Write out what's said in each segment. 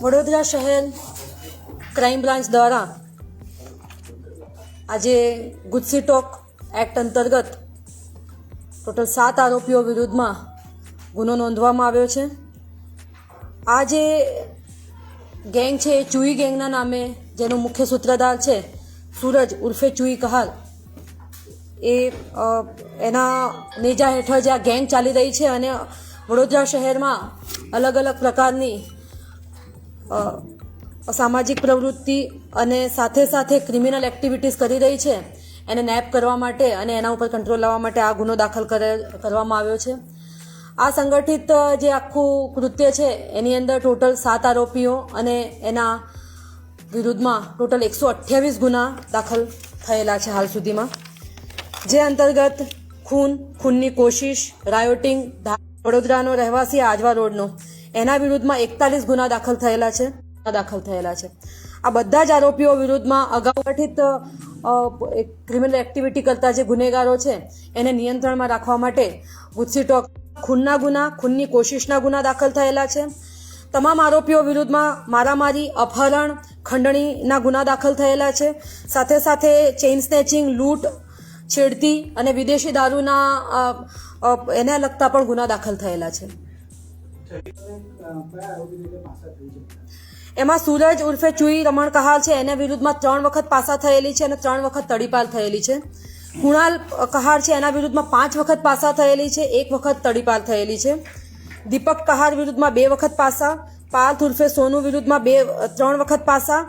વડોદરા શહેર crime branch દ્વારા આજે ગુજસી ટોક એક્ટ અંતર્ગત ટોટલ 7 આરોપીઓ વિરુદ્ધમાં ગુનો નોંધવામાં આવ્યો છે. આ જે ગેંગ છે એ ચુઈ ગેંગના નામે જેનો મુખ્ય સૂત્રધાર છે સૂરજ ઉર્ફે ચુઈ કહાર, એના નેજા હેઠળ જે આ ગેંગ ચાલી રહી છે અને વડોદરા શહેરમાં અલગ અલગ પ્રકારની સામાજિક પ્રવૃત્તિ અને સાથે સાથે ક્રિમિનલ એક્ટિવિટીઝ કરી રહી છે, એને નેપ કરવા માટે અને એના ઉપર કંટ્રોલ લાવવા માટે આ ગુનો દાખલ કરવામાં આવ્યો છે. આ સંગઠિત જે આખું કૃત્ય છે એની અંદર ટોટલ 7 આરોપીઓ અને એના વિરુદ્ધમાં ટોટલ 128 ગુના દાખલ થયેલા છે હાલ સુધીમાં, જે અંતર્ગત ખૂનની કોશિશ, રાયોટિંગ, વડોદરાનો રહેવાસી આજવા રોડનો, એના વિરુદ્ધમાં 41 ગુના દાખલ થયેલા છે. આ બધા જ આરોપીઓ વિરુદ્ધમાં અગાઉ ગઠિત ક્રિમિનલ એક્ટિવિટી કરતા જે ગુનેગારો છે એને નિયંત્રણમાં રાખવા માટે ગુજસી ટોક ખૂનના ગુના, ખૂનની કોશિશના ગુના દાખલ થયેલા છે. તમામ આરોપીઓ વિરુદ્ધમાં મારામારી, અપહરણ, ખંડણીના ગુના દાખલ થયેલા છે. સાથે સાથે ચેઇન સ્નેચિંગ, લૂંટ, છેડતી અને વિદેશી દારૂના એને લગતા પણ ગુના દાખલ થયેલા છે. એમાં સૂરજ ઉર્ફે ચુઈ રમણ કહાર છે, એના વિરુદ્ધમાં 3 વખત પાસા થયેલી છે અને 3 વખત તડીપાર થયેલી છે. કુણાલ કહાર છે, એના વિરુદ્ધમાં 5 વખત પાસા થયેલી છે, 1 વખત તડીપાર થયેલી છે. દીપક કહાર વિરુદ્ધમાં 2 વખત પાસા. પાર્થ ઉર્ફે સોનુ વિરુદ્ધમાં 3 વખત પાસા.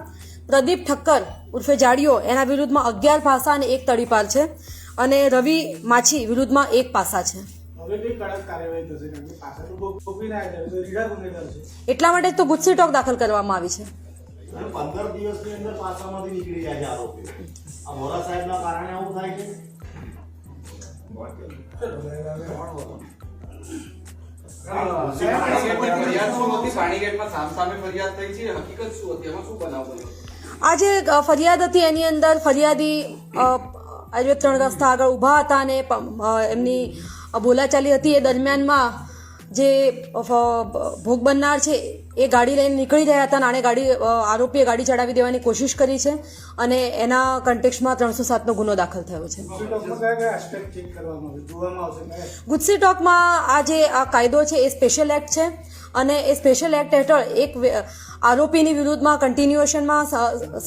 પ્રદીપ ઠક્કર ઉર્ફે જાડીઓ, એના વિરુદ્ધમાં 11 પાસા અને 1 તડીપાર છે. અને રવિ માછી વિરુદ્ધમાં 1 પાસા છે. એટલા માટે તો ગુજસી ટોક દાખલ કરવામાં આવી છે. 15 દિવસની અંદર પાસામાંથી નીકળી જાય છે આરોપીઓ. આ મોરા સાહેબના કારણે આવું થાય છે. આ જે ફરિયાદ હતી એની અંદર ફરિયાદી આજે 3 રસ્તા આગળ ઊભા હતા અને એમની બોલાચાલી હતી. એ દરમિયાનમાં જે ભોગ બનનાર છે એ ગાડી લઈને નીકળી રહ્યા હતા અને આરોપીએ ગાડી ચડાવી દેવાની કોશિશ કરી છે અને એના કન્ટેક્સમાં 307નો ગુનો દાખલ થયો છે. ગુજસી ટોકમાં આ જે આ કાયદો છે એ સ્પેશિયલ એક્ટ છે અને એ સ્પેશિયલ એક્ટ હેઠળ એક આરોપીની વિરુદ્ધમાં કન્ટિન્યુએશનમાં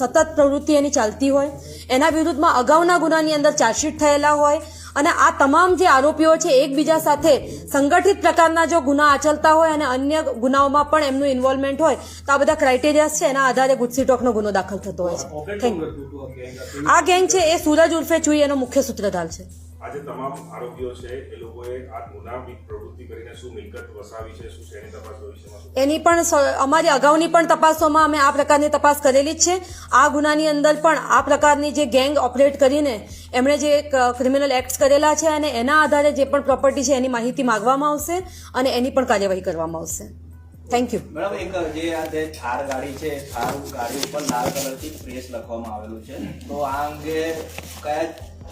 સતત પ્રવૃત્તિ એની ચાલતી હોય, એના વિરુદ્ધમાં અગાઉના ગુનાની અંદર ચાર્જશીટ થયેલા હોય અને આ તમામ જે આરોપીઓ છે એકબીજા સાથે સંગઠિત પ્રકારના જો ગુના આચરતા હોય અને અન્ય ગુનાઓમાં પણ એમનું ઇન્વોલ્વમેન્ટ હોય તો આ બધા ક્રાઇટેરિયાસ છે, એના આધારે ગુજસી ટોકનો ગુનો દાખલ થતો હોય છે. આ ગેંગ છે એ સૂરજ ઉર્ફે ચુઈ એનો મુખ્ય સૂત્રધાર છે. આજે તમામ આરોપીઓ છે એ લોકોએ આ ગુનાહિત પ્રવૃત્તિ કરીને શું મિલકત વસાવી છે, શું શેની તપાસ ભવિષ્યમાં એની પણ અમારી અગાઉની પણ તપાસોમાં અમે આ પ્રકારની તપાસ કરેલી જ છે. આ ગુનાની અંદર પણ આ પ્રકારની જે ગેંગ ઓપરેટ કરીને એમણે જે ક્રિમિનલ એક્ટ્સ કરેલા છે અને એના આધારે જે પણ પ્રોપર્ટી છે એની માહિતી માંગવામાં આવશે અને એની પણ કાર્યવાહી કરવામાં આવશે. Thank you. બરાબર. એક જે આ જે થાર ગાડી છે, થાર ગાડી ઉપર લાલ કલરથી પ્રેસ લખવામાં આવેલું છે, તો આ અંગે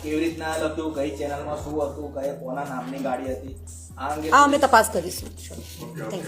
કેવી રીતના લખ્યું, કઈ ચેનલમાં શું હતું, કોના નામની ગાડી હતી, આ અંગે અમે તપાસ કરીશું. Thank you.